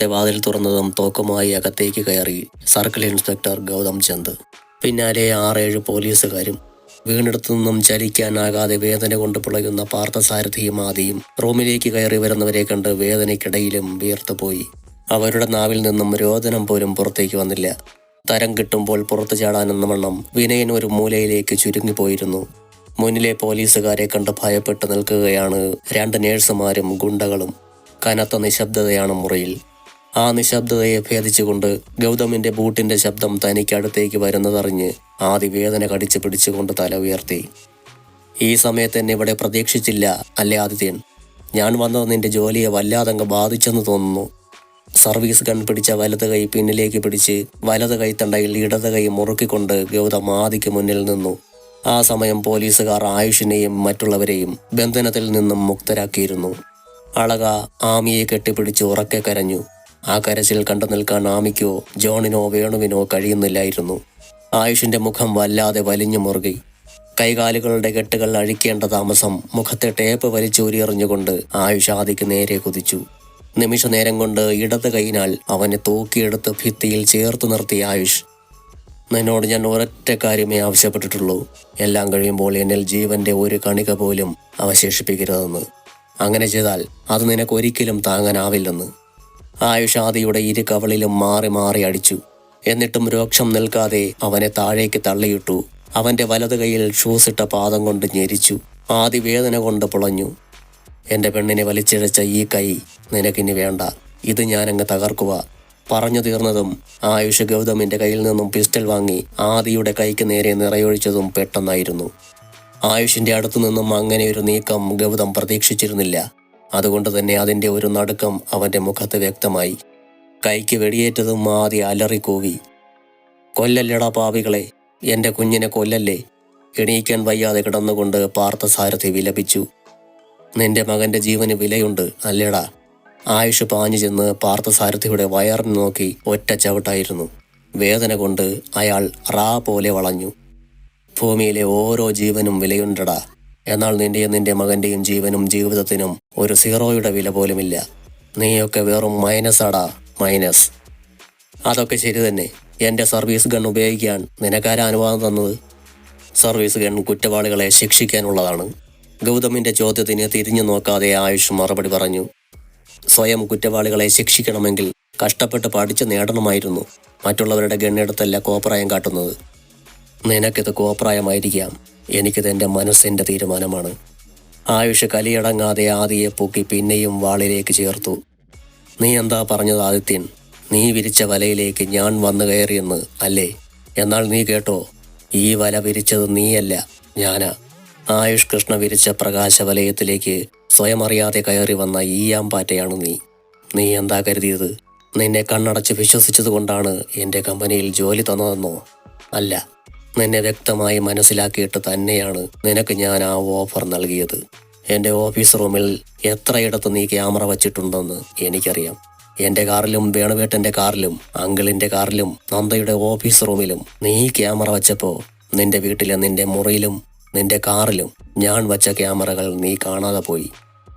മുറിക്കകത്തെ വാതിൽ തുറന്നതും തോക്കുമായി അകത്തേക്ക് കയറി സർക്കിൾ ഇൻസ്പെക്ടർ ഗൗതം ചന്ദ്. പിന്നാലെ 6-7 പോലീസുകാരും. വീണെടുത്തു നിന്നും ചലിക്കാനാകാതെ വേദന കൊണ്ട് പുളയുന്ന പാർത്ഥസാരഥിയും ആദിയും റൂമിലേക്ക് കയറി വരുന്നവരെ കണ്ട് വേദനയ്ക്കിടയിലും വീർത്തുപോയി. അവരുടെ നാവിൽ നിന്നും രോദനം പോലും പുറത്തേക്ക് വന്നില്ല. തരം കിട്ടുമ്പോൾ പുറത്തു ചാടാനെന്ന വണ്ണം വിനയൻ ഒരു മൂലയിലേക്ക് ചുരുങ്ങിപ്പോയിരുന്നു. മുന്നിലെ പോലീസുകാരെ കണ്ട് ഭയപ്പെട്ട് നിൽക്കുകയാണ് 2 നേഴ്സുമാരും ഗുണ്ടകളും. കനത്ത നിശബ്ദതയാണ് മുറിയിൽ. ആ നിശബ്ദതയെ ഭേദിച്ചുകൊണ്ട് ഗൗതമിന്റെ ബൂട്ടിന്റെ ശബ്ദം തനിക്കടുത്തേക്ക് വരുന്നതറിഞ്ഞ് ആദി വേദന കടിച്ചു പിടിച്ചുകൊണ്ട് തല ഉയർത്തി. ഈ സമയത്ത് എന്നെ ഇവിടെ പ്രതീക്ഷിച്ചില്ല അല്ലേ ആദിത്യൻ? ഞാൻ വന്നത് നിന്റെ ജോലിയെ വല്ലാതങ്ങ് ബാധിച്ചെന്ന് തോന്നുന്നു. സർവീസ് ഗൺ പിടിച്ച വലത് കൈ പിന്നിലേക്ക് പിടിച്ച് വലത് കൈത്തണ്ടയിൽ ഇടത് കൈ മുറുക്കിക്കൊണ്ട് ഗൗതം ആദിക്ക് മുന്നിൽ നിന്നു. ആ സമയം പോലീസുകാർ ആയുഷിനെയും മറ്റുള്ളവരെയും ബന്ധനത്തിൽ നിന്നും മുക്തരാക്കിയിരുന്നു. അളക ആമിയെ കെട്ടിപ്പിടിച്ച് ഉറക്കെ കരഞ്ഞു. ആ കരച്ചിൽ കണ്ടു നിൽക്കാൻ ആമിക്കോ ജോണിനോ വേണുവിനോ കഴിയുന്നില്ലായിരുന്നു. ആയുഷിന്റെ മുഖം വല്ലാതെ വലിഞ്ഞു മുറുകി. കൈകാലുകളുടെ കെട്ടുകൾ അഴിക്കേണ്ട താമസം മുഖത്തെ ടേപ്പ് വലിച്ചൂരിയെറിഞ്ഞുകൊണ്ട് ആയുഷ് ആദിക്ക് നേരെ കുതിച്ചു. നിമിഷ നേരം കൊണ്ട് ഇടത് കൈയിനാൽ അവനെ തൂക്കിയെടുത്ത് ഭിത്തിയിൽ ചേർത്ത് നിർത്തി ആയുഷ്. നിന്നോട് ഞാൻ ഒരൊറ്റ കാര്യമേ ആവശ്യപ്പെട്ടിട്ടുള്ളൂ. എല്ലാം കഴിയുമ്പോൾ എന്നിൽ ജീവന്റെ ഒരു കണിക പോലും അവശേഷിപ്പിക്കരുതെന്ന്. അങ്ങനെ ചെയ്താൽ അത് നിനക്കൊരിക്കലും താങ്ങാനാവില്ലെന്ന്. ആയുഷ് ആദിയുടെ 2 കവളിലും മാറി മാറി അടിച്ചു. എന്നിട്ടും രോക്ഷം നിൽക്കാതെ അവനെ താഴേക്ക് തള്ളിയിട്ടു. അവന്റെ വലത് കൈയിൽ ഷൂസിട്ട പാദം കൊണ്ട് ഞെരിച്ചു. ആദി വേദന കൊണ്ട് പുളഞ്ഞു. എന്റെ പെണ്ണിനെ വലിച്ചിഴച്ച ഈ കൈ നിനക്കിനി വേണ്ട. ഇത് ഞാനങ്ങ് തകർക്കുക. പറഞ്ഞു തീർന്നതും ആയുഷ് ഗൗതമിന്റെ കയ്യിൽ നിന്നും പിസ്റ്റൾ വാങ്ങി ആദിയുടെ കൈക്ക് നേരെ നിറയൊഴിച്ചതും പെട്ടെന്നായിരുന്നു. ആയുഷിന്റെ അടുത്തു നിന്നും അങ്ങനെ ഒരു നീക്കം ഗൗതം പ്രതീക്ഷിച്ചിരുന്നില്ല. അതുകൊണ്ട് തന്നെ അതിന്റെ ഒരു നടുക്കം അവന്റെ മുഖത്ത് വ്യക്തമായി. കൈക്ക് വെടിയേറ്റതും ആദി അലറിക്കൂവി. കൊല്ലല്ലടാ പാവികളെ, എന്റെ കുഞ്ഞിനെ കൊല്ലല്ലേ. എണീക്കാൻ വയ്യാതെ കിടന്നുകൊണ്ട് പാർത്ഥസാരഥി വിലപിച്ചു. നിന്റെ മകന്റെ ജീവന് വിലയുണ്ട് അല്ലേടാ? ആയുഷ് പാഞ്ഞു ചെന്ന് പാർത്ഥസാരഥിയുടെ വയറിന് നോക്കി ഒറ്റ ചവിട്ടായിരുന്നു. വേദന കൊണ്ട് അയാൾ റാ പോലെ വളഞ്ഞു. ഭൂമിയിലെ ഓരോ ജീവനും വിലയുണ്ടടാ. എന്നാൽ നിന്റെ മകന്റെയും ജീവനും ജീവിതത്തിനും ഒരു സീറോയുടെ വില പോലുമില്ല. നീയൊക്കെ വെറും മൈനസാടാ, മൈനസ്. അതൊക്കെ ശരി തന്നെ. എന്റെ സർവീസ് ഗൺ ഉപയോഗിക്കാൻ നിനക്കാരാ അനുവാദം തന്നത്? സർവീസ് ഗൺ കുറ്റവാളികളെ ശിക്ഷിക്കാനുള്ളതാണ്. ഗൗതമിന്റെ ചോദ്യത്തിന് തിരിഞ്ഞു നോക്കാതെ ആയുഷ് മറുപടി പറഞ്ഞു. സ്വയം കുറ്റവാളികളെ ശിക്ഷിക്കണമെങ്കിൽ കഷ്ടപ്പെട്ട് പഠിച്ച് നേടണമായിരുന്നു. മറ്റുള്ളവരുടെ ഗണ്ണെടുത്തല്ല കോപ്രായം കാട്ടുന്നത്. നിനക്കിത് കോപ്രായമായിരിക്കാം. എനിക്കിത് എൻ്റെ മനസ്സിൻ്റെ തീരുമാനമാണ്. ആയുഷ് കലിയടങ്ങാതെ ആദിയെ പൊക്കി പിന്നെയും വാളിലേക്ക് ചേർത്തു. നീ എന്താ പറഞ്ഞത് ആദിത്യൻ? നീ വിരിച്ച വലയിലേക്ക് ഞാൻ വന്നു കയറിയെന്ന് അല്ലേ? എന്നാൽ നീ കേട്ടോ, ഈ വല വിരിച്ചത് നീയല്ല, ഞാനാ. ആയുഷ് കൃഷ്ണ വിരിച്ച പ്രകാശവലയത്തിലേക്ക് സ്വയം അറിയാതെ കയറി വന്ന ഈയാമ്പാറ്റയാണ് നീ. നീ എന്താ കരുതിയത്? നിന്നെ കണ്ണടച്ച് വിശ്വസിച്ചതുകൊണ്ടാണ് എൻ്റെ കമ്പനിയിൽ ജോലി തന്നതെന്നോ? അല്ല. നിന്നെ വ്യക്തമായി മനസ്സിലാക്കിയിട്ട് തന്നെയാണ് നിനക്ക് ഞാൻ ആ ഓഫർ നൽകിയത്. എൻ്റെ ഓഫീസ് റൂമിൽ എത്രയിടത്ത് നീ ക്യാമറ വച്ചിട്ടുണ്ടെന്ന് എനിക്കറിയാം. എൻ്റെ കാറിലും വേണുവേട്ടൻ്റെ കാറിലും അങ്കിളിൻ്റെ കാറിലും നന്ദയുടെ ഓഫീസ് റൂമിലും നീ ക്യാമറ വച്ചപ്പോൾ നിന്റെ വീട്ടിലെ നിന്റെ മുറിയിലും നിന്റെ കാറിലും ഞാൻ വച്ച ക്യാമറകൾ നീ കാണാതെ പോയി.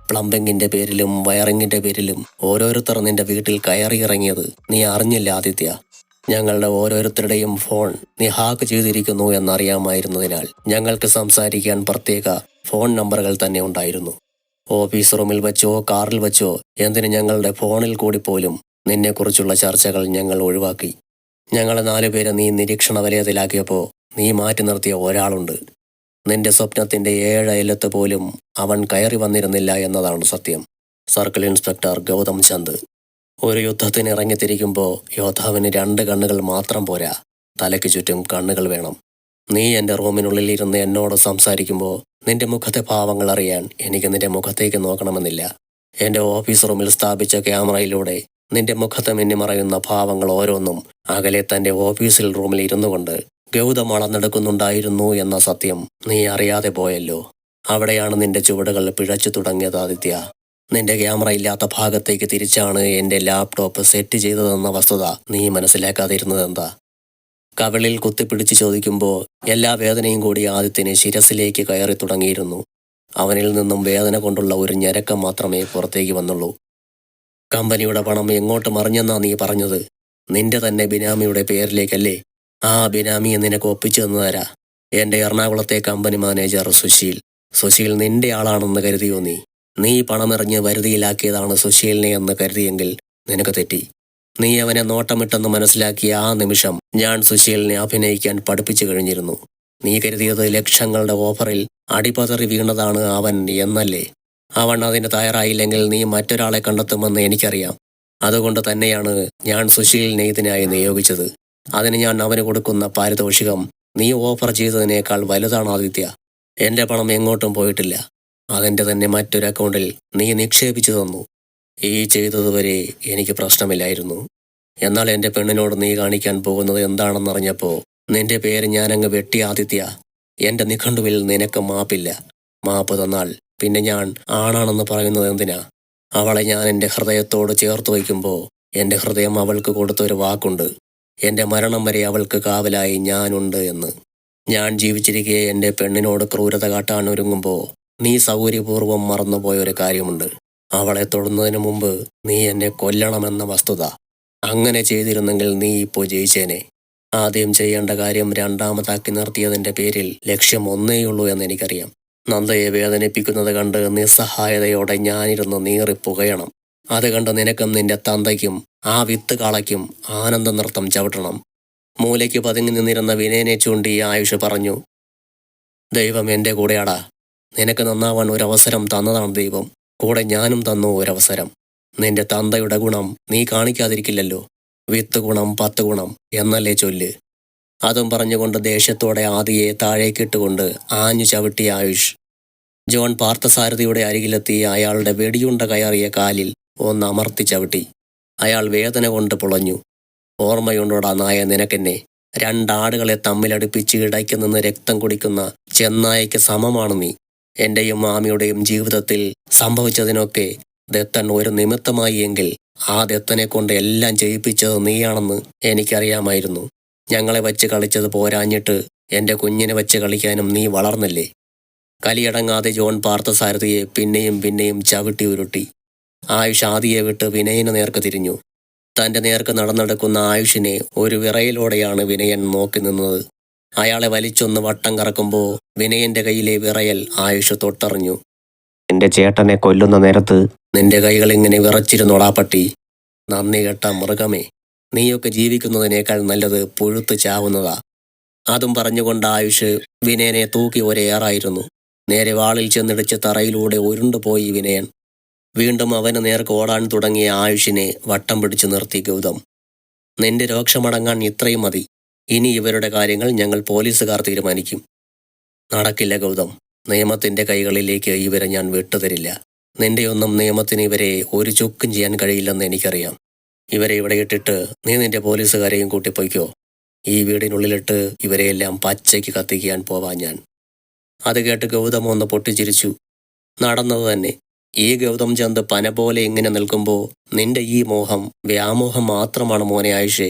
പ്ലംബിങ്ങിൻ്റെ പേരിലും വയറിങ്ങിൻ്റെ പേരിലും ഓരോരുത്തർ നിന്റെ വീട്ടിൽ കയറിയിറങ്ങിയത് നീ അറിഞ്ഞില്ല ആദിത്യ. ഞങ്ങളുടെ ഓരോരുത്തരുടെയും ഫോൺ നീ ഹാക്ക് ചെയ്തിരിക്കുന്നു എന്നറിയാമായിരുന്നതിനാൽ ഞങ്ങൾക്ക് സംസാരിക്കാൻ പ്രത്യേക ഫോൺ നമ്പറുകൾ തന്നെ ഉണ്ടായിരുന്നു. ഓഫീസ് റൂമിൽ വെച്ചോ കാറിൽ വെച്ചോ എന്തിന് ഞങ്ങളുടെ ഫോണിൽ കൂടി പോലും നിന്നെക്കുറിച്ചുള്ള ചർച്ചകൾ ഞങ്ങൾ ഒഴിവാക്കി. ഞങ്ങളെ 4 പേരെ നീ നിരീക്ഷണ വലയത്തിലാക്കിയപ്പോൾ നീ മാറ്റി നിർത്തിയ ഒരാളുണ്ട്. നിന്റെ സ്വപ്നത്തിന്റെ 7 അയലത്ത് പോലും അവൻ കയറി വന്നിരുന്നില്ല എന്നതാണ് സത്യം. Circle inspector Gautham Chand. ഒരു യുദ്ധത്തിന് ഇറങ്ങിത്തിരിക്കുമ്പോൾ യോദ്ധാവിന് 2 കണ്ണുകൾ മാത്രം പോരാ, തലയ്ക്ക് ചുറ്റും കണ്ണുകൾ വേണം. നീ എൻ്റെ റൂമിനുള്ളിൽ ഇരുന്ന് എന്നോട് സംസാരിക്കുമ്പോൾ നിന്റെ മുഖത്തെ ഭാവങ്ങൾ അറിയാൻ എനിക്ക് നിന്റെ മുഖത്തേക്ക് നോക്കണമെന്നില്ല. എൻ്റെ ഓഫീസ് റൂമിൽ സ്ഥാപിച്ച ക്യാമറയിലൂടെ നിന്റെ മുഖത്ത് മിന്നിമറയുന്ന ഭാവങ്ങൾ ഓരോന്നും അകലെ തൻ്റെ ഓഫീസിൽ റൂമിൽ ഇരുന്നു കൊണ്ട് ഗൗതം അളന്നെടുക്കുന്നുണ്ടായിരുന്നു എന്ന സത്യം നീ അറിയാതെ പോയല്ലോ. അവിടെയാണ് നിന്റെ ചുവടുകൾ പിഴച്ചു തുടങ്ങിയത് ആദിത്യ. നിന്റെ ക്യാമറ ഇല്ലാത്ത ഭാഗത്തേക്ക് തിരിച്ചാണ് എൻ്റെ ലാപ്ടോപ്പ് സെറ്റ് ചെയ്തതെന്ന വസ്തുത നീ മനസ്സിലാക്കാതിരുന്നതെന്താ? കവിളിൽ കുത്തിപ്പിടിച്ച് ചോദിക്കുമ്പോൾ എല്ലാ വേദനയും കൂടി ആദിത്യന് ശിരസിലേക്ക് കയറി തുടങ്ങിയിരുന്നു. അവനിൽ നിന്നും വേദന കൊണ്ടുള്ള ഒരു ഞരക്കം മാത്രമേ പുറത്തേക്ക് വന്നുള്ളൂ. കമ്പനിയുടെ പണം എങ്ങോട്ട് മറിഞ്ഞെന്നാ നീ പറഞ്ഞത്? നിന്റെ തന്നെ ബിനാമിയുടെ പേരിലേക്കല്ലേ? ആ ബിനാമിയെ നിനക്ക് ഒപ്പിച്ചു തന്നതാരാ? എൻ്റെ എറണാകുളത്തെ കമ്പനി മാനേജർ സുശീൽ. സുശീൽ നിന്റെ ആളാണെന്ന് കരുതിയോ നീ? നീ പണമെറിഞ്ഞ് വരുതിയിലാക്കിയതാണ് സുശീലിനെ എന്ന് കരുതിയെങ്കിൽ നിനക്ക് തെറ്റി. നീ അവനെ നോട്ടമിട്ടെന്ന് മനസ്സിലാക്കിയ ആ നിമിഷം ഞാൻ സുശീലിനെ അഭിനയിക്കാൻ പഠിപ്പിച്ചു കഴിഞ്ഞിരുന്നു. നീ കരുതിയത് ലക്ഷങ്ങളുടെ ഓഫറിൽ അടിപതറി വീണതാണ് അവൻ എന്നല്ലേ? അവൻ അതിന് തയ്യാറായില്ലെങ്കിൽ നീ മറ്റൊരാളെ കണ്ടെത്തുമെന്ന് എനിക്കറിയാം. അതുകൊണ്ട് തന്നെയാണ് ഞാൻ സുശീലിനെ ഇതിനായി നിയോഗിച്ചത്. അതിന് ഞാൻ അവന് കൊടുക്കുന്ന പാരിതോഷികം നീ ഓഫർ ചെയ്തതിനേക്കാൾ വലുതാണ് ആദിത്യ. എൻ്റെ പണം എങ്ങോട്ടും പോയിട്ടില്ല. അതെൻ്റെ തന്നെ മറ്റൊരു അക്കൗണ്ടിൽ നീ നിക്ഷേപിച്ചു തന്നു. ഈ ചെയ്തതുവരെ എനിക്ക് പ്രശ്നമില്ലായിരുന്നു. എന്നാൽ എൻ്റെ പെണ്ണിനോട് നീ കാണിക്കാൻ പോകുന്നത് എന്താണെന്നറിഞ്ഞപ്പോൾ നിന്റെ പേര് ഞാനങ്ങ് വെട്ടി ആദിത്യ. എൻ്റെ നിഘണ്ടുവിൽ നിനക്ക് മാപ്പില്ല. മാപ്പ് തന്നാൽ പിന്നെ ഞാൻ ആണാണെന്ന് പറയുന്നത് എന്തിനാ? അവളെ ഞാൻ എൻ്റെ ഹൃദയത്തോട് ചേർത്ത് വയ്ക്കുമ്പോൾ എൻ്റെ ഹൃദയം അവൾക്ക് കൊടുത്തൊരു വാക്കുണ്ട്. എൻ്റെ മരണം വരെ അവൾക്ക് കാവലായി ഞാനുണ്ട് എന്ന്. ഞാൻ ജീവിച്ചിരിക്കെ എൻ്റെ പെണ്ണിനോട് ക്രൂരത കാട്ടാൻ ഒരുങ്ങുമ്പോൾ നീ സൗകര്യപൂർവ്വം മറന്നുപോയൊരു കാര്യമുണ്ട്. അവളെ തൊടുന്നതിന് മുമ്പ് നീ എന്നെ കൊല്ലണമെന്ന വസ്തുത. അങ്ങനെ ചെയ്തിരുന്നെങ്കിൽ നീ ഇപ്പോൾ ജയിച്ചേനെ. ആദ്യം ചെയ്യേണ്ട കാര്യം രണ്ടാമതാക്കി നിർത്തിയതിൻ്റെ പേരിൽ ലക്ഷ്യം ഒന്നേയുള്ളൂ എന്നെനിക്കറിയാം. നന്ദയെ വേദനിപ്പിക്കുന്നത് കണ്ട് നിസ്സഹായതയോടെ ഞാനിരുന്ന് നീറിപ്പുകയണം. അത് കണ്ട് നിനക്കും നിന്റെ തന്തയ്ക്കും ആ വിത്ത് കാളയ്ക്കും ആനന്ദ നൃത്തം ചവിട്ടണം. മൂലയ്ക്ക് പതുങ്ങി നിന്നിരുന്ന വിനയനെ ചൂണ്ടി ആയുഷ് പറഞ്ഞു, ദൈവം എൻ്റെ കൂടെയാടാ. നിനക്ക് നന്നാവാൻ ഒരവസരം തന്നതാണ് ദൈവം. കൂടെ ഞാനും തന്നു ഒരവസരം. നിന്റെ തന്തയുടെ ഗുണം നീ കാണിക്കാതിരിക്കില്ലല്ലോ. വിത്ത് ഗുണം 10 ഗുണം എന്നല്ലേ ചൊല്ല്. അതും പറഞ്ഞുകൊണ്ട് ദേഷ്യത്തോടെ ആദിയെ താഴേക്കിട്ടുകൊണ്ട് ആഞ്ഞു ചവിട്ടിയ ആയുഷ് ജോൺ പാർത്ഥസാരഥിയുടെ അരികിലെത്തി അയാളുടെ വെടിയുണ്ട കയറിയ കാലിൽ ഒന്ന് അമർത്തി ചവിട്ടി. അയാൾ വേദന കൊണ്ട് പുളഞ്ഞു. ഓർമ്മയുണ്ടോടാ നായ നിനക്കെന്നെ? 2 ആടുകളെ തമ്മിലടുപ്പിച്ച് ഇടയ്ക്ക് നിന്ന് രക്തം കുടിക്കുന്ന ചെന്നായയ്ക്ക് സമമാണ് നീ. എൻ്റെയും മാമിയുടെയും ജീവിതത്തിൽ സംഭവിച്ചതിനൊക്കെ ദത്തൻ ഒരു നിമിത്തമായി എങ്കിൽ ആ ദത്തനെ കൊണ്ട് എല്ലാം ചെയ്യിപ്പിച്ചത് നീയാണെന്ന് എനിക്കറിയാമായിരുന്നു. ഞങ്ങളെ വച്ച് കളിച്ചത് പോരാഞ്ഞിട്ട് എൻ്റെ കുഞ്ഞിനെ വച്ച് കളിക്കാനും നീ വളർന്നില്ലേ? കലിയടങ്ങാതെ ജോൺ പാർത്ഥസാരഥിയെ പിന്നെയും പിന്നെയും ചവിട്ടി ഉരുട്ടി. ആയുഷ് ആദിയെ വിട്ട് വിനയന് നേർക്ക് തിരിഞ്ഞു. തൻ്റെ നേർക്ക് നടന്നെടുക്കുന്ന ആയുഷിനെ ഒരു വിറയലോടെയാണ് വിനയൻ നോക്കി നിന്നത്. അയാളെ വലിച്ചൊന്ന് വട്ടം കറക്കുമ്പോൾ വിനയൻ്റെ കയ്യിലെ വിറയൽ ആയുഷ് തൊട്ടറിഞ്ഞു. നിന്റെ ചേട്ടനെ കൊല്ലുന്ന നേരത്ത് നിന്റെ കൈകളിങ്ങനെ വിറച്ചിരുന്നോടാ പട്ടി. നന്ദി കെട്ട മൃഗമേ, നീയൊക്കെ ജീവിക്കുന്നതിനേക്കാൾ നല്ലത് പുഴുത്ത് ചാവുന്നതാ. അതും പറഞ്ഞുകൊണ്ട് ആയുഷ് വിനയനെ തൂക്കി ഒരേറായിരുന്നു. നേരെ വാളിൽ ചെന്നിടിച്ച് തറയിലൂടെ ഉരുണ്ടുപോയി വിനയൻ. വീണ്ടും അവന് നേർക്ക് ഓടാൻ തുടങ്ങിയ ആയുഷിനെ വട്ടം പിടിച്ചു നിർത്തി ഗൗതം. നിന്റെ രോക്ഷമടങ്ങാൻ ഇത്രയും മതി. ഇനി ഇവരുടെ കാര്യങ്ങൾ ഞങ്ങൾ പോലീസുകാർ തീരുമാനിക്കും. നടക്കില്ല ഗൗതം. നിയമത്തിൻ്റെ കൈകളിലേക്ക് ഇവരെ ഞാൻ വിട്ടുതരില്ല. നിന്റെയൊന്നും നിയമത്തിന് ഇവരെ ഒരു ചുക്കും ചെയ്യാൻ കഴിയില്ലെന്ന് എനിക്കറിയാം. ഇവരെ ഇവിടെ ഇട്ടിട്ട് നീ നിന്റെ പോലീസുകാരെയും കൂട്ടിപ്പോയിക്കോ. ഈ വീടിനുള്ളിലിട്ട് ഇവരെയെല്ലാം പച്ചയ്ക്ക് കത്തിക്കാൻ പോവാൻ ഞാൻ. അത് കേട്ട് ഗൗതം ഒന്ന് പൊട്ടിച്ചിരിച്ചു. നടന്നത് തന്നെ. ഈ ഗൗതം ചന്ദ് പന പോലെ ഇങ്ങനെ നിൽക്കുമ്പോൾ നിന്റെ ഈ മോഹം വ്യാമോഹം മാത്രമാണ് മോനെ ആയുഷേ.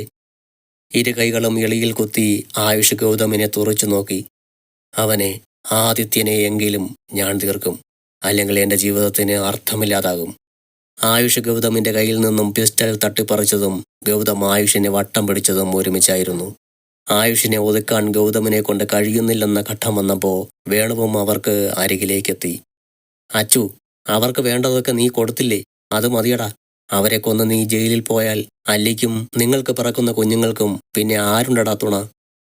2 കൈകളും എളിയിൽ കുത്തി ആയുഷ് ഗൗതമിനെ തുറച്ചു നോക്കി. അവനെ, ആദിത്യനെ എങ്കിലും ഞാൻ തീർക്കും. അല്ലെങ്കിൽ എൻ്റെ ജീവിതത്തിന് അർത്ഥമില്ലാതാകും. ആയുഷ് ഗൗതമിൻ്റെ കയ്യിൽ നിന്നും പിസ്റ്റൾ തട്ടിപ്പറിച്ചതും ഗൗതം ആയുഷിനെ വട്ടം പിടിച്ചതും ഒരുമിച്ചായിരുന്നു. ആയുഷിനെ ഒതുക്കാൻ ഗൗതമിനെ കൊണ്ട് കഴിയുന്നില്ലെന്ന ഘട്ടം വന്നപ്പോൾ വേണുവും അവർക്ക് അരികിലേക്കെത്തി. അച്ചു, അവർക്ക് വേണ്ടതൊക്കെ നീ കൊടുത്തില്ലേ? അത് മതിയടാ. അവരെ കൊന്ന് നീ ജയിലിൽ പോയാൽ അല്ലിക്കും നിങ്ങൾക്ക് പിറക്കുന്ന കുഞ്ഞുങ്ങൾക്കും പിന്നെ ആരുണ്ടടാ തുണ?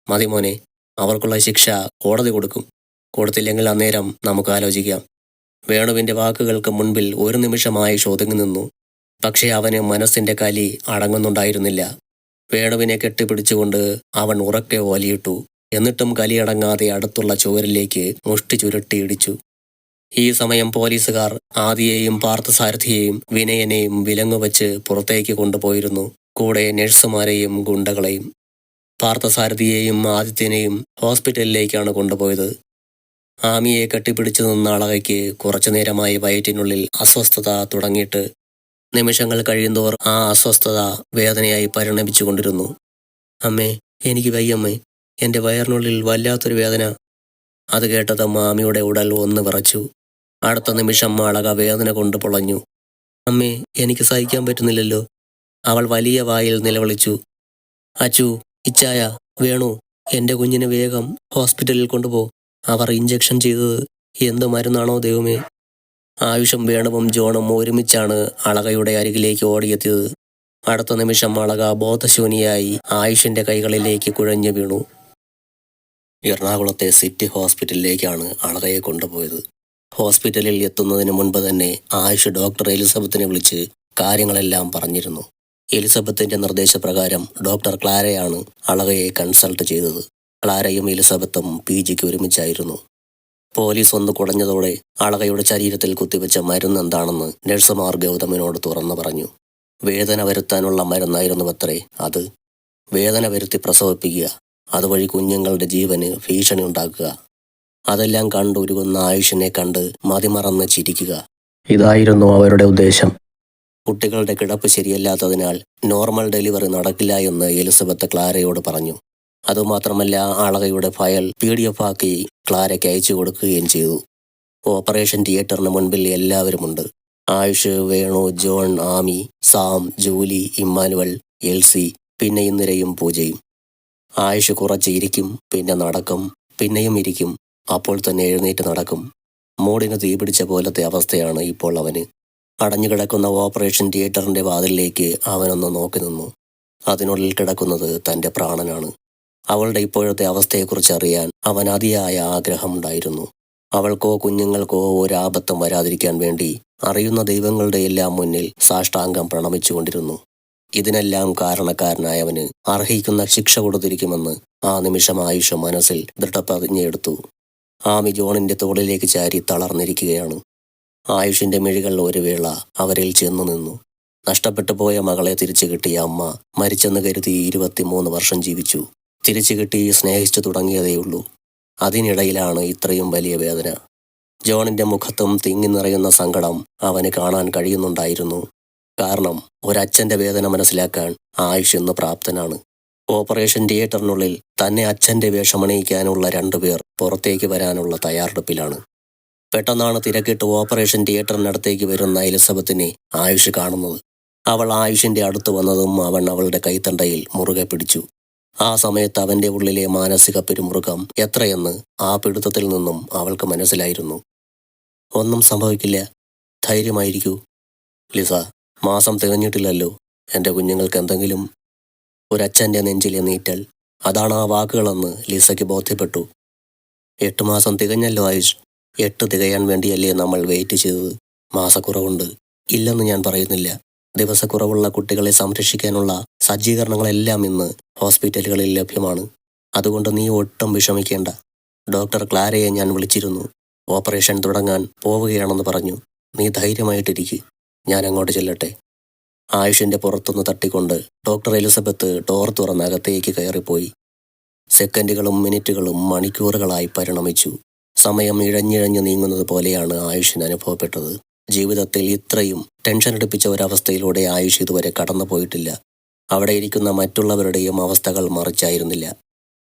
മതി മോനെ, അവർക്കുള്ള ശിക്ഷ കോടതി കൊടുക്കും. കൊടുത്തില്ലെങ്കിൽ അന്നേരം നമുക്ക് ആലോചിക്കാം. വേണുവിൻ്റെ വാക്കുകൾക്ക് മുൻപിൽ ഒരു നിമിഷം ആയുഷ് ഒതുങ്ങി നിന്നു. പക്ഷേ അവന് മനസ്സിൻ്റെ കലി അടങ്ങുന്നുണ്ടായിരുന്നില്ല. വേണുവിനെ കെട്ടിപ്പിടിച്ചുകൊണ്ട് അവൻ ഉറക്കെ ഓലിയിട്ടു. എന്നിട്ടും കലിയടങ്ങാതെ അടുത്തുള്ള ചുവരിലേക്ക് മുഷ്ടി ചുരുട്ടി ഇടിച്ചു. ഈ സമയം പോലീസുകാർ ആദിയെയും പാർത്ഥസാരഥിയെയും വിനയനെയും വിലങ്ങുവച്ച് പുറത്തേക്ക് കൊണ്ടുപോയിരുന്നു. കൂടെ നഴ്സുമാരെയും ഗുണ്ടകളെയും. പാർത്ഥസാരഥിയെയും ആദിത്യനെയും ഹോസ്പിറ്റലിലേക്കാണ് കൊണ്ടുപോയത്. ആമിയെ കെട്ടിപ്പിടിച്ചു നിന്ന അളകയ്ക്ക് കുറച്ചുനേരമായി വയറ്റിനുള്ളിൽ അസ്വസ്ഥത തുടങ്ങിയിട്ട്. നിമിഷങ്ങൾ കഴിയുന്തോറും ആ അസ്വസ്ഥത വേദനയായി പരിണമിച്ചുകൊണ്ടിരുന്നു. അമ്മേ, എനിക്ക് വയ്യമ്മേ. എൻ്റെ വയറിനുള്ളിൽ വല്ലാത്തൊരു വേദന. അത് കേട്ടതും ആമിയുടെ ഉടൽ ഒന്ന് വിറച്ചു. അടുത്ത നിമിഷം അളക വേദന കൊണ്ട് പൊളഞ്ഞു. അമ്മേ, എനിക്ക് സഹിക്കാൻ പറ്റുന്നില്ലല്ലോ. അവൾ വലിയ വായിൽ നിലവിളിച്ചു. അച്ചു, ഇച്ചായ, വേണു, എൻ്റെ കുഞ്ഞിനെ വേഗം ഹോസ്പിറ്റലിൽ കൊണ്ടുപോ. അവർ ഇഞ്ചക്ഷൻ ചെയ്തത് എന്ത് മരുന്നാണോ ദൈവമേ. ആയുഷും വേണുവും ജോണും ഒരുമിച്ചാണ് അളകയുടെ അരികിലേക്ക് ഓടിയെത്തിയത്. അടുത്ത നിമിഷം അളക ബോധശൂന്യയായി ആയുഷിൻ്റെ കൈകളിലേക്ക് കുഴഞ്ഞു വീണു. എറണാകുളത്തെ സിറ്റി ഹോസ്പിറ്റലിലേക്കാണ് അളകയെ കൊണ്ടുപോയത്. ഹോസ്പിറ്റലിൽ എത്തുന്നതിന് മുൻപ് തന്നെ ആയുഷ് ഡോക്ടർ എലിസബത്തിനെ വിളിച്ച് കാര്യങ്ങളെല്ലാം പറഞ്ഞിരുന്നു. എലിസബത്തിന്റെ നിർദ്ദേശപ്രകാരം ഡോക്ടർ ക്ലാരയാണ് അളകയെ കൺസൾട്ട് ചെയ്തത്. ക്ലാരയും എലിസബത്തും PGക്ക് ഒരുമിച്ചായിരുന്നു. പോലീസ് ഒന്ന് കുടഞ്ഞതോടെ അളകയുടെ ശരീരത്തിൽ കുത്തിവെച്ച മരുന്ന് എന്താണെന്ന് നഴ്സുമാർ ഗൗതമിനോട് തുറന്നു പറഞ്ഞു. വേദന വരുത്താനുള്ള മരുന്നായിരുന്നുവത്രേ അത്. വേദന വരുത്തി പ്രസവിപ്പിക്കുക, അതുവഴി കുഞ്ഞുങ്ങളുടെ ജീവന് ഭീഷണി ഉണ്ടാക്കുക. അതെല്ലാം കണ്ടുരുകുന്ന ആയുഷിനെ കണ്ട് മതിമറന്ന് ചിരിക്കുക, ഇതായിരുന്നു അവരുടെ ഉദ്ദേശം. കുട്ടികളുടെ കിടപ്പ് ശരിയല്ലാത്തതിനാൽ നോർമൽ ഡെലിവറി നടക്കില്ല എന്ന് എലിസബത്ത് ക്ലാരയോട് പറഞ്ഞു. അതുമാത്രമല്ല, അളകയുടെ ഫയൽ PDF ആക്കി ക്ലാരയ്ക്ക് അയച്ചു കൊടുക്കുകയും ചെയ്തു. ഓപ്പറേഷൻ തിയേറ്ററിന് മുൻപിൽ എല്ലാവരുമുണ്ട്. Ayush, Venu, John, Amy, Sam, Julie, Emmanuel, Elsie, പിന്നെ ഇന്ദിരയും പൂജയും. ആയുഷ് കുറച്ച് ഇരിക്കും, പിന്നെ നടക്കും, പിന്നെയും ഇരിക്കും, അപ്പോൾ തന്നെ എഴുന്നേറ്റ് നടക്കും. മൂടിന് തീപിടിച്ച പോലത്തെ അവസ്ഥയാണ് ഇപ്പോൾ അവന്. അടഞ്ഞുകിടക്കുന്ന ഓപ്പറേഷൻ തിയേറ്ററിന്റെ വാതിലിലേക്ക് അവനൊന്ന് നോക്കി നിന്നു. അതിനുള്ളിൽ കിടക്കുന്നത് തൻ്റെ പ്രാണനാണ്. അവളുടെ ഇപ്പോഴത്തെ അവസ്ഥയെക്കുറിച്ച് അറിയാൻ അവൻ അതിയായ ആഗ്രഹമുണ്ടായിരുന്നു. അവൾക്കോ കുഞ്ഞുങ്ങൾക്കോ ഒരാപത്തും വരാതിരിക്കാൻ വേണ്ടി അറിയുന്ന ദൈവങ്ങളുടെ എല്ലാം മുന്നിൽ സാഷ്ടാംഗം പ്രണമിച്ചുകൊണ്ടിരുന്നു. ഇതിനെല്ലാം കാരണക്കാരനായവന് അർഹിക്കുന്ന ശിക്ഷ കൊടുത്തിരിക്കുമെന്ന് ആ നിമിഷം ആയുഷ് മനസ്സിൽ ദൃഢപ്രതിജ്ഞയെടുത്തു. ആമി ജോണിന്റെ തോളിലേക്ക് ചാരി തളർന്നിരിക്കുകയാണ്. ആയുഷിന്റെ മിഴികൾ ഒരു വേള അവരിൽ ചെന്നു നിന്നു. നഷ്ടപ്പെട്ടു പോയ മകളെ തിരിച്ചു കിട്ടിയ അമ്മ മരിച്ചെന്ന് കരുതി 23 വർഷം ജീവിച്ചു. തിരിച്ചു കിട്ടി സ്നേഹിച്ചു തുടങ്ങിയതേയുള്ളൂ. അതിനിടയിലാണ് ഇത്രയും വലിയ വേദന. ജോണിന്റെ മുഖത്തും തിങ്ങി നിറയുന്ന സങ്കടം അവന് കാണാൻ കഴിയുന്നുണ്ടായിരുന്നു. കാരണം ഒരച്ഛൻ്റെ വേദന മനസ്സിലാക്കാൻ ആയുഷ് ഇന്ന് പ്രാപ്തനാണ്. ഓപ്പറേഷൻ തിയേറ്ററിനുള്ളിൽ തന്നെ അച്ഛൻ്റെ വേഷമണിയിക്കാനുള്ള 2 പേർ പുറത്തേക്ക് വരാനുള്ള തയ്യാറെടുപ്പിലാണ്. പെട്ടെന്നാണ് തിരക്കിട്ട് ഓപ്പറേഷൻ തിയേറ്ററിനടുത്തേക്ക് വരുന്ന എലിസബത്തിനെ ആയുഷ് കാണുന്നത്. അവൾ ആയുഷിൻ്റെ അടുത്ത് വന്നതും അവൻ അവളുടെ കൈത്തണ്ടയിൽ മുറുകെ പിടിച്ചു. ആ സമയത്ത് അവൻ്റെ ഉള്ളിലെ മാനസിക പിരിമുറുക്കം എത്രയെന്ന് ആ പിടുത്തത്തിൽ നിന്നും അവൾക്ക് മനസ്സിലായിരുന്നു. ഒന്നും സംഭവിക്കില്ല, ധൈര്യമായിരിക്കൂ ലിസ. മാസം തികഞ്ഞിട്ടില്ലല്ലോ. എൻ്റെ കുഞ്ഞുങ്ങൾക്ക് എന്തെങ്കിലും. ഒരച്ഛൻ്റെ നെഞ്ചിലെ നീറ്റൽ, അതാണ് ആ വാക്കുകളെന്ന് ലിസയ്ക്ക് ബോധ്യപ്പെട്ടു. 8 മാസം തികഞ്ഞല്ലോ ആയുഷ്. 8 തികയാൻ വേണ്ടിയല്ലേ നമ്മൾ വെയിറ്റ് ചെയ്തത്. മാസക്കുറവുണ്ട്, ഇല്ലെന്ന് ഞാൻ പറയുന്നില്ല. ദിവസക്കുറവുള്ള കുട്ടികളെ സംരക്ഷിക്കാനുള്ള സജ്ജീകരണങ്ങളെല്ലാം ഇന്ന് ഹോസ്പിറ്റലുകളിൽ ലഭ്യമാണ്. അതുകൊണ്ട് നീ ഒട്ടും വിഷമിക്കേണ്ട. ഡോക്ടർ ക്ലാരയെ ഞാൻ വിളിച്ചിരുന്നു. ഓപ്പറേഷൻ തുടങ്ങാൻ പോവുകയാണെന്ന് പറഞ്ഞു. നീ ധൈര്യമായിട്ടിരിക്കുക, ഞാൻ അങ്ങോട്ട് ചെല്ലട്ടെ. ആയുഷിൻ്റെ പുറത്തുനിന്ന് തട്ടിക്കൊണ്ട് ഡോക്ടർ എലിസബത്ത് ഡോർ തുറന്ന് അകത്തേക്ക് കയറിപ്പോയി. സെക്കൻഡുകളും മിനിറ്റുകളും മണിക്കൂറുകളായി പരിണമിച്ചു. സമയം ഇഴഞ്ഞിഴഞ്ഞു നീങ്ങുന്നത് പോലെയാണ് ആയുഷിന് അനുഭവപ്പെട്ടത്. ജീവിതത്തിൽ ഇത്രയും ടെൻഷനടുപ്പിച്ച ഒരവസ്ഥയിലൂടെ ആയുഷ് ഇതുവരെ കടന്നു പോയിട്ടില്ല. അവിടെ ഇരിക്കുന്ന മറ്റുള്ളവരുടെയും അവസ്ഥകൾ മറിച്ചായിരുന്നില്ല.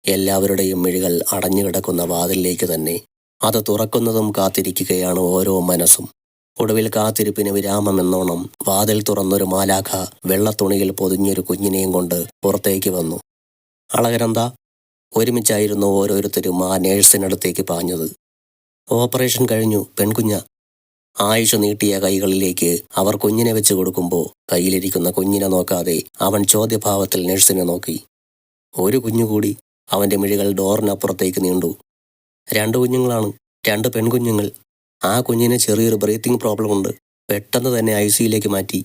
എല്ലാവരുടെയും മിഴികൾ അടഞ്ഞുകിടക്കുന്ന വാതിലിലേക്ക് തന്നെ. അത് തുറക്കുന്നതും കാത്തിരിക്കുകയാണ് ഓരോ മനസ്സും. ഒടുവിൽ കാത്തിരിപ്പിന് വിരാമമെന്നോണം വാതിൽ തുറന്നൊരു മാലാഖ വെള്ളത്തുണിയിൽ പൊതിഞ്ഞൊരു കുഞ്ഞിനെയും കൊണ്ട് പുറത്തേക്ക് വന്നു. അളകരെന്താ? ഒരുമിച്ചായിരുന്നു ഓരോരുത്തരും ആ നേഴ്സിനടുത്തേക്ക് പാഞ്ഞത്. ഓപ്പറേഷൻ കഴിഞ്ഞു, പെൺകുഞ്ഞ. ആയുഷ് നീട്ടിയ കൈകളിലേക്ക് അവർ കുഞ്ഞിനെ വെച്ച് കൊടുക്കുമ്പോൾ കയ്യിലിരിക്കുന്ന കുഞ്ഞിനെ നോക്കാതെ അവൻ ചോദ്യഭാവത്തിൽ നഴ്സിനെ നോക്കി. ഒരു കുഞ്ഞുകൂടി. അവൻ്റെ മിഴികൾ ഡോറിനപ്പുറത്തേക്ക് നീണ്ടു. 2 കുഞ്ഞുങ്ങളാണ്, 2 പെൺകുഞ്ഞുങ്ങൾ. ആ കുഞ്ഞിന് ചെറിയൊരു ബ്രീത്തിങ് പ്രോബ്ലം ഉണ്ട്. പെട്ടെന്ന് തന്നെ ICUയിലേക്ക് മാറ്റി.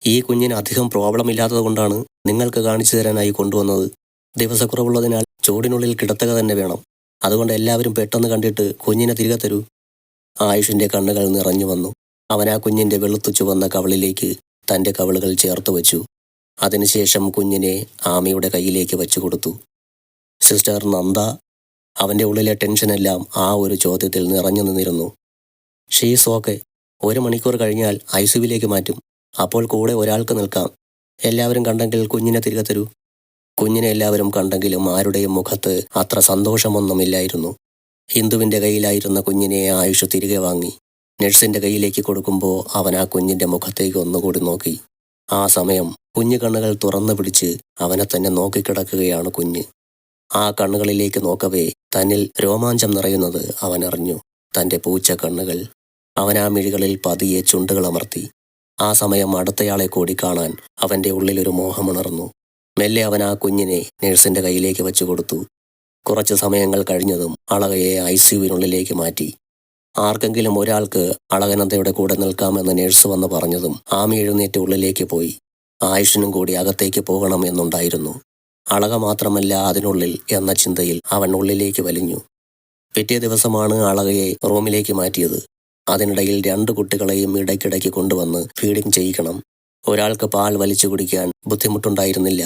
ഈ കുഞ്ഞിന് അധികം പ്രോബ്ലം ഇല്ലാത്തത് കൊണ്ടാണ് നിങ്ങൾക്ക് കാണിച്ചു തരാനായി കൊണ്ടുവന്നത്. ദിവസക്കുറവുള്ളതിനാൽ ചൂടിനുള്ളിൽ കിടത്തുക തന്നെ വേണം. അതുകൊണ്ട് എല്ലാവരും പെട്ടെന്ന് കണ്ടിട്ട് കുഞ്ഞിനെ തിരികെ തരൂ. ആയുഷിൻ്റെ കണ്ണുകൾ നിറഞ്ഞു വന്നു. അവൻ ആ കുഞ്ഞിൻ്റെ വെളുത്തു ചുവന്ന കവിളിലേക്ക് തൻ്റെ കവിളുകൾ ചേർത്ത് വെച്ചു. അതിനുശേഷം കുഞ്ഞിനെ ആമിയുടെ കയ്യിലേക്ക് വെച്ചു കൊടുത്തു. സിസ്റ്റർ നന്ദ. അവൻ്റെ ഉള്ളിലെ ടെൻഷനെല്ലാം ആ ഒരു ചോദ്യത്തിൽ നിറഞ്ഞു നിന്നിരുന്നു. She's okay. 1 മണിക്കൂർ കഴിഞ്ഞാൽ ICUയിലേക്ക് മാറ്റും. അപ്പോൾ കൂടെ ഒരാൾക്ക് നിൽക്കാം. എല്ലാവരും കണ്ടെങ്കിൽ കുഞ്ഞിനെ തിരികെ തരൂ. കുഞ്ഞിനെ എല്ലാവരും കണ്ടെങ്കിലും ആരുടെയും മുഖത്ത് അത്ര സന്തോഷമൊന്നുമില്ലായിരുന്നു. ഹിന്ദുവിൻ്റെ കയ്യിലായിരുന്ന കുഞ്ഞിനെ ആയുഷ് തിരികെ വാങ്ങി. നഴ്സിന്റെ കയ്യിലേക്ക് കൊടുക്കുമ്പോൾ അവൻ ആ കുഞ്ഞിന്റെ മുഖത്തേക്ക് ഒന്നുകൂടി നോക്കി. ആ സമയം കുഞ്ഞു കണ്ണുകൾ തുറന്നു പിടിച്ച് അവനെ തന്നെ നോക്കിക്കിടക്കുകയാണ് കുഞ്ഞ്. ആ കണ്ണുകളിലേക്ക് നോക്കവേ തന്നിൽ രോമാഞ്ചം നിറയുന്നത് അവൻ അറിഞ്ഞു. തൻ്റെ പൂച്ച കണ്ണുകൾ. അവൻ ആ മിഴികളിൽ പതിയെ ചുണ്ടുകൾ അമർത്തി. ആ സമയം അടുത്തയാളെ കൂടി കാണാൻ അവൻ്റെ ഉള്ളിലൊരു മോഹമുണർന്നു. മെല്ലെ അവൻ ആ കുഞ്ഞിനെ നഴ്സിന്റെ കയ്യിലേക്ക് വെച്ചു കൊടുത്തു. കുറച്ച് സമയങ്ങൾ കഴിഞ്ഞതും അളകയെ ICUവിനുള്ളിലേക്ക് മാറ്റി. ആർക്കെങ്കിലും ഒരാൾക്ക് അളകനന്ദയുടെ കൂടെ നിൽക്കാമെന്ന് നഴ്സ് വന്ന് പറഞ്ഞതും ആമി എഴുന്നേറ്റ് ഉള്ളിലേക്ക് പോയി. ആയുഷിനും കൂടി അകത്തേക്ക് പോകണം എന്നുണ്ടായിരുന്നു. അളക മാത്രമല്ല അതിനുള്ളിൽ എന്ന ചിന്തയിൽ അവൻ ഉള്ളിലേക്ക് വലിഞ്ഞു. പിറ്റേ ദിവസമാണ് അളകയെ റൂമിലേക്ക് മാറ്റിയത്. അതിനിടയിൽ 2 കുട്ടികളെയും ഇടയ്ക്കിടയ്ക്ക് കൊണ്ടുവന്ന് ഫീഡിംഗ് ചെയ്യിക്കണം. ഒരാൾക്ക് പാൽ വലിച്ചു കുടിക്കാൻ ബുദ്ധിമുട്ടുണ്ടായിരുന്നില്ല.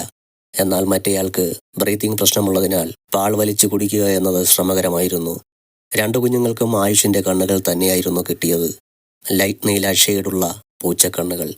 എന്നാൽ മറ്റേയാൾക്ക് ബ്രീത്തിങ് പ്രശ്നമുള്ളതിനാൽ പാൽ വലിച്ചു കുടിക്കുക എന്നത് ശ്രമകരമായിരുന്നു. 2 കുഞ്ഞുങ്ങൾക്കും ആയുഷിന്റെ കണ്ണുകൾ തന്നെയായിരുന്നു കിട്ടിയത്. ലൈറ്റ് നീല ഷെയ്ഡുള്ള പൂച്ചക്കണ്ണുകൾ.